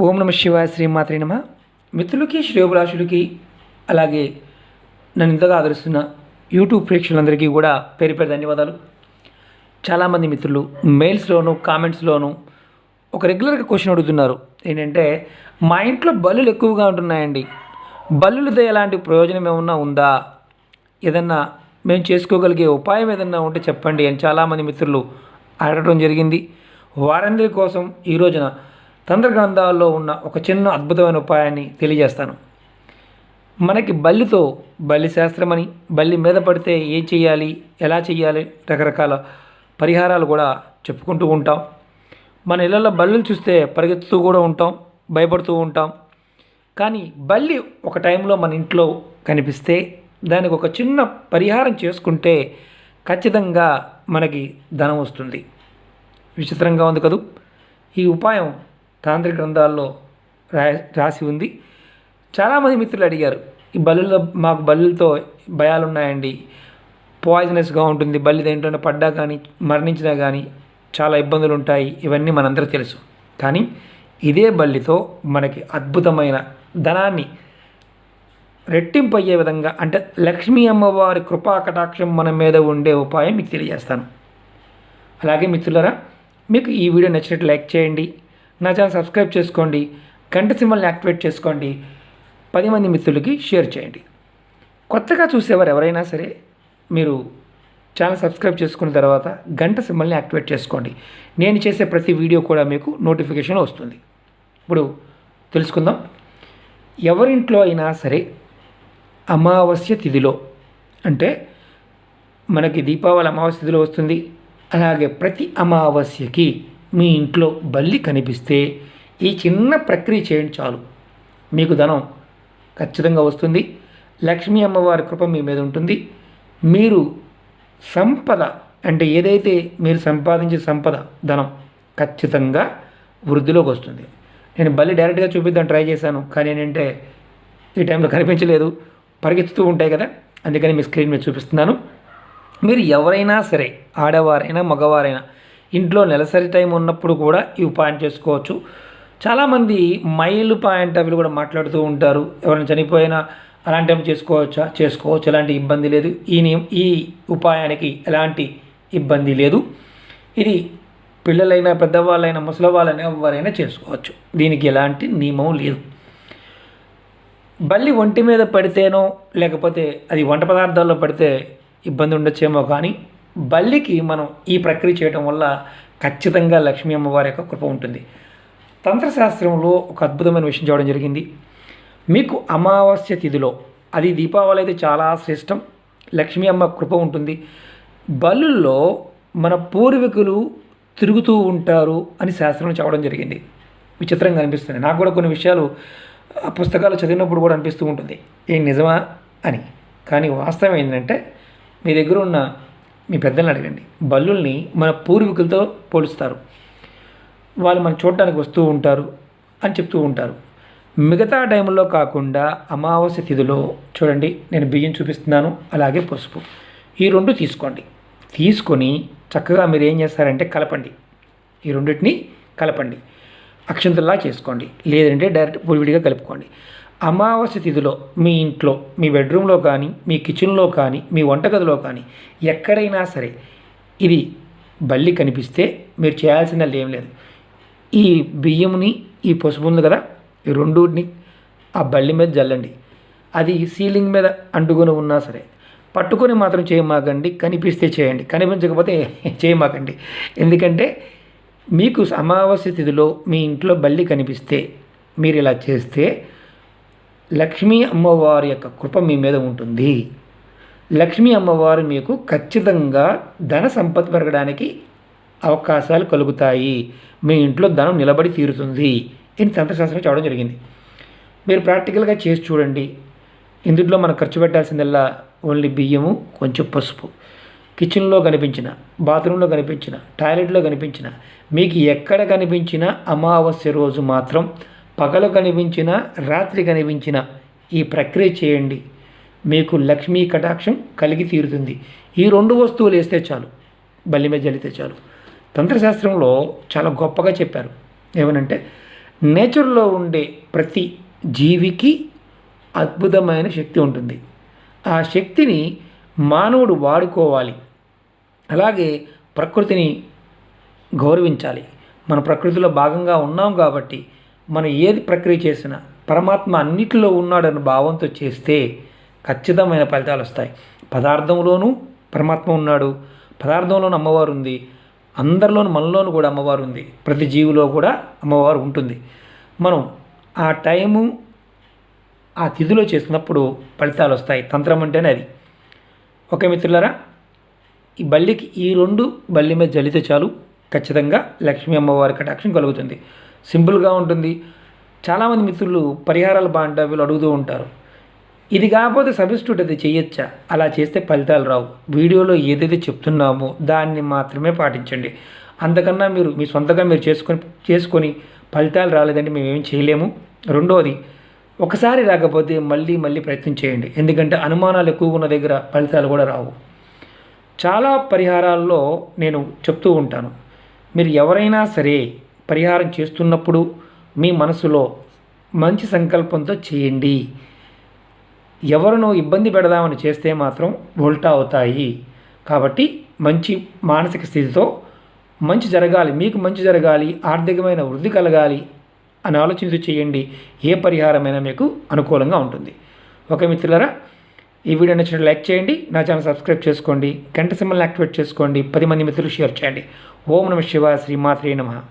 ఓం నమ శివాయ శ్రీమాత్రే నమ. మిత్రులకి శ్రేయోభిలాషులకి అలాగే నన్ను ఇంతగా ఆదరిస్తున్న యూట్యూబ్ ప్రేక్షకులందరికీ కూడా పేరు పేరు ధన్యవాదాలు. చాలామంది మిత్రులు మెయిల్స్లోను కామెంట్స్లోను ఒక రెగ్యులర్గా క్వశ్చన్ అడుగుతున్నారు. ఏంటంటే మా ఇంట్లో బల్లులు ఎక్కువగా ఉంటున్నాయండి, బల్లులతో ఎలాంటి ప్రయోజనం ఏమన్నా ఉందా, ఏదన్నా మేము చేసుకోగలిగే ఉపాయం ఏదన్నా ఉంటే చెప్పండి అని చాలామంది మిత్రులు అడగడం జరిగింది. వారందరి కోసం ఈ రోజున తంత్ర గ్రంథాల్లో ఉన్న ఒక చిన్న అద్భుతమైన ఉపాయాన్ని తెలియజేస్తాను. మనకి బల్లితో బల్లి శాస్త్రమని, బల్లి మీద పడితే ఏం చేయాలి, ఎలా చేయాలి, రకరకాల పరిహారాలు కూడా చెప్పుకుంటూ ఉంటాం. మన ఇళ్ళల్లో బల్లులు చూస్తే పరిగెత్తుతూ కూడా ఉంటాం, భయపడుతూ ఉంటాం. కానీ బల్లి ఒక టైంలో మన ఇంట్లో కనిపిస్తే దానికి ఒక చిన్న పరిహారం చేసుకుంటే ఖచ్చితంగా మనకి ధనం వస్తుంది. విచిత్రంగా ఉంది కదూ. ఈ ఉపాయం తాంత్రిక గ్రంథాల్లో రాసి ఉంది. చాలామంది మిత్రులు అడిగారు, ఈ బల్లులో మాకు బల్లులతో భయాలు ఉన్నాయండి, పాయిజనస్గా ఉంటుంది, బల్లి దేంట్లోనే పడ్డా కానీ మరణించినా కానీ చాలా ఇబ్బందులు ఉంటాయి, ఇవన్నీ మనందరూ తెలుసు. కానీ ఇదే బల్లితో మనకి అద్భుతమైన ధనాన్ని రెట్టింపు అయ్యే విధంగా, అంటే లక్ష్మీ అమ్మవారి కృపా కటాక్షం మన మీద ఉండే ఉపాయం మీకు తెలియజేస్తాను. అలాగే మిత్రులారా, మీకు ఈ వీడియో నచ్చినట్టు లైక్ చేయండి, నా ఛానల్ సబ్స్క్రైబ్ చేసుకోండి, గంట సింబల్ని యాక్టివేట్ చేసుకోండి, 10 మంది మిత్రులకి షేర్ చేయండి. కొత్తగా చూసేవారు ఎవరైనా సరే మీరు ఛానల్ సబ్స్క్రైబ్ చేసుకున్న తర్వాత గంట సింబల్ని యాక్టివేట్ చేసుకోండి. నేను చేసే ప్రతి వీడియో కూడా మీకు నోటిఫికేషన్ వస్తుంది. ఇప్పుడు తెలుసుకుందాం. ఎవరింట్లో అయినా సరే అమావాస్య తిథిలో, అంటే మనకి దీపావళి అమావాస్య తిథిలో వస్తుంది, అలాగే ప్రతి అమావాస్యకి మీ ఇంట్లో బల్లి కనిపిస్తే ఈ చిన్న ప్రక్రియ చేయండి చాలు, మీకు ధనం ఖచ్చితంగా వస్తుంది. లక్ష్మీ అమ్మవారి కృప మీ మీద ఉంటుంది. మీరు సంపద, అంటే ఏదైతే మీరు సంపాదించే సంపద, ధనం ఖచ్చితంగా వృద్ధిలోకి వస్తుంది. నేను బల్లి డైరెక్ట్గా చూపిద్దాం ట్రై చేశాను, కానీ ఏంటంటే ఈ టైంలో కనిపించలేదు, పరిగెత్తుతూ ఉంటాయి కదా, అందుకని మీ స్క్రీన్ మీద చూపిస్తున్నాను. మీరు ఎవరైనా సరే, ఆడవారైనా మగవారైనా, ఇంట్లో నెలసరి టైం ఉన్నప్పుడు కూడా ఈ ఉపాయం చేసుకోవచ్చు. చాలామంది మైలు పాయింట్ అవి కూడా మాట్లాడుతూ ఉంటారు, ఎవరైనా చనిపోయినా అలాంటి టైం చేసుకోవచ్చు, ఎలాంటి ఇబ్బంది లేదు. ఈ ఉపాయానికి ఎలాంటి ఇబ్బంది లేదు. ఇది పిల్లలైనా, పెద్దవాళ్ళైనా, ముసలి వాళ్ళైనా ఎవరైనా చేసుకోవచ్చు, దీనికి ఎలాంటి నియమం లేదు. బల్లి ఒంటి మీద పడితేనో లేకపోతే అది వంట పదార్థాల్లో పడితే ఇబ్బంది ఉండొచ్చేమో, కానీ బల్లికి మనం ఈ ప్రక్రియ చేయడం వల్ల ఖచ్చితంగా లక్ష్మీ అమ్మవారి యొక్క కృప ఉంటుంది. తంత్రశాస్త్రంలో ఒక అద్భుతమైన విషయం చూడడం జరిగింది. మీకు అమావాస్య తిథిలో, అది దీపావళి అయితే చాలా శ్రేష్టం, లక్ష్మీ అమ్మ కృప ఉంటుంది. బల్లుల్లో మన పూర్వీకులు తిరుగుతూ ఉంటారు అని శాస్త్రంలో చెప్పడం జరిగింది. విచిత్రంగా అనిపిస్తుంది. నాకు కూడా కొన్ని విషయాలు పుస్తకాలు చదివినప్పుడు కూడా అనిపిస్తూ ఉంటుంది, ఏం నిజమా అని. కానీ వాస్తవం ఏంటంటే, మీ దగ్గర ఉన్న మీ పెద్దల్ని అడగండి, బల్లుల్ని మన పూర్వీకులతో పోలుస్తారు. వాళ్ళు మనం చూడటానికి వస్తూ ఉంటారు అని చెప్తూ ఉంటారు. మిగతా టైంలో కాకుండా అమావాస్య తిథిలో చూడండి, నేను బియ్యం చూపిస్తున్నాను, అలాగే పసుపు, ఈ 2 తీసుకోండి. తీసుకొని చక్కగా మీరు ఏం చేస్తారంటే కలపండి, ఈ రెండింటిని కలపండి, అక్షంతల్లా చేసుకోండి, లేదంటే డైరెక్ట్ పొడివిడిగా కలుపుకోండి. అమావాస్య తిథిలో మీ ఇంట్లో, మీ బెడ్రూమ్లో కానీ, మీ కిచెన్లో కానీ, మీ వంటగదిలో కానీ ఎక్కడైనా సరే ఇది బల్లి కనిపిస్తే మీరు చేయాల్సింది ఏం లేదు. ఈ బియ్యంని, ఈ పసుపు ఉంది కదా, ఈ రెండుని ఆ బల్లి మీద జల్లండి. అది సీలింగ్ మీద అంటుకొని ఉన్నా సరే పట్టుకొని మాత్రం చేయమాకండి, కనిపిస్తే చేయండి, కనిపించకపోతే చేయమాకండి. ఎందుకంటే మీకు అమావాస్య తిథిలో మీ ఇంట్లో బల్లి కనిపిస్తే మీరు ఇలా చేస్తే లక్ష్మీ అమ్మవారి యొక్క కృప మీ మీద ఉంటుంది. లక్ష్మీ అమ్మవారు మీకు ఖచ్చితంగా ధన సంపద పెరగడానికి అవకాశాలు కలుగుతాయి, మీ ఇంట్లో ధనం నిలబడి తీరుతుంది అని తంత్రశాస్త్రం చెప్పడం జరిగింది. మీరు ప్రాక్టికల్గా చేసి చూడండి. ఇందులో మనం ఖర్చు పెట్టాల్సిందల్లా ఓన్లీ బియ్యము, కొంచెం పసుపు. కిచెన్లో కనిపించిన, బాత్రూంలో కనిపించిన, టాయిలెట్లో కనిపించిన, మీకు ఎక్కడ కనిపించిన అమావాస్య రోజు మాత్రం, పగలు కనిపించిన, రాత్రి కనిపించిన ఈ ప్రక్రియ చేయండి, మీకు లక్ష్మీ కటాక్షం కలిగి తీరుతుంది. ఈ 2 వస్తువులు వేస్తే చాలు, బల్లి మీద జల్లితే చాలు. తంత్రశాస్త్రంలో చాలా గొప్పగా చెప్పారు. ఏమనంటే నేచర్లో ఉండే ప్రతి జీవికి అద్భుతమైన శక్తి ఉంటుంది. ఆ శక్తిని మానవుడు వాడుకోవాలి. అలాగే ప్రకృతిని గౌరవించాలి. మన ప్రకృతిలో భాగంగా ఉన్నాం కాబట్టి మనం ఏది ప్రక్రియ చేసినా పరమాత్మ అన్నిటిలో ఉన్నాడన్న భావంతో చేస్తే ఖచ్చితమైన ఫలితాలు వస్తాయి. పదార్థంలోనూ పరమాత్మ ఉన్నాడు, పదార్థంలోనూ అమ్మవారు ఉంది, అందరిలోనూ మనలోనూ కూడా అమ్మవారు ఉంది, ప్రతి జీవిలో కూడా అమ్మవారు ఉంటుంది. మనం ఆ టైము ఆ తిథిలో చేసినప్పుడు ఫలితాలు వస్తాయి. తంత్రం అంటేనే అది. ఓకే మిత్రులారా, ఈ బల్లికి ఈ 2 బల్లి మీద జల్లితే చాలు, ఖచ్చితంగా లక్ష్మీ అమ్మవారి కటాక్షం కలుగుతుంది. సింపుల్గా ఉంటుంది. చాలామంది మిత్రులు పరిహారాలు బాగుంటాయి వీళ్ళు అడుగుతూ ఉంటారు. ఇది కాకపోతే సబ్స్టిట్యూట్ అది చేయొచ్చా? అలా చేస్తే ఫలితాలు రావు. వీడియోలో ఏదైతే చెప్తున్నామో దాన్ని మాత్రమే పాటించండి. అంతకన్నా మీరు మీ సొంతంగా మీరు చేసుకొని ఫలితాలు రాలేదంటే మేమేం చేయలేము. రెండోది, ఒకసారి రాకపోతే మళ్ళీ ప్రయత్నం చేయండి. ఎందుకంటే అనుమానాలు ఎక్కువ ఉన్న దగ్గర ఫలితాలు కూడా రావు. చాలా పరిహారాల్లో నేను చెప్తూ ఉంటాను, మీరు ఎవరైనా సరే పరిహారం చేస్తున్నప్పుడు మీ మనసులో మంచి సంకల్పంతో చేయండి. ఎవరినో ఇబ్బంది పెడదామని చేస్తే మాత్రం ఉల్టా అవుతాయి. కాబట్టి మంచి మానసిక స్థితితో మంచి జరగాలి, మీకు మంచి జరగాలి, ఆర్థికమైన వృద్ధి కలగాలి అని ఆలోచించి చేయండి. ఏ పరిహారమైనా మీకు అనుకూలంగా ఉంటుంది. ఓకే మిత్రులారా, ఈ వీడియో నచ్చినట్టు లైక్ చేయండి, నా ఛానల్ సబ్స్క్రైబ్ చేసుకోండి, గంట సింబల్ని యాక్టివేట్ చేసుకోండి, 10 మంది మిత్రులు షేర్ చేయండి. ఓం నమః శివాయ, శ్రీమాత్రే నమః.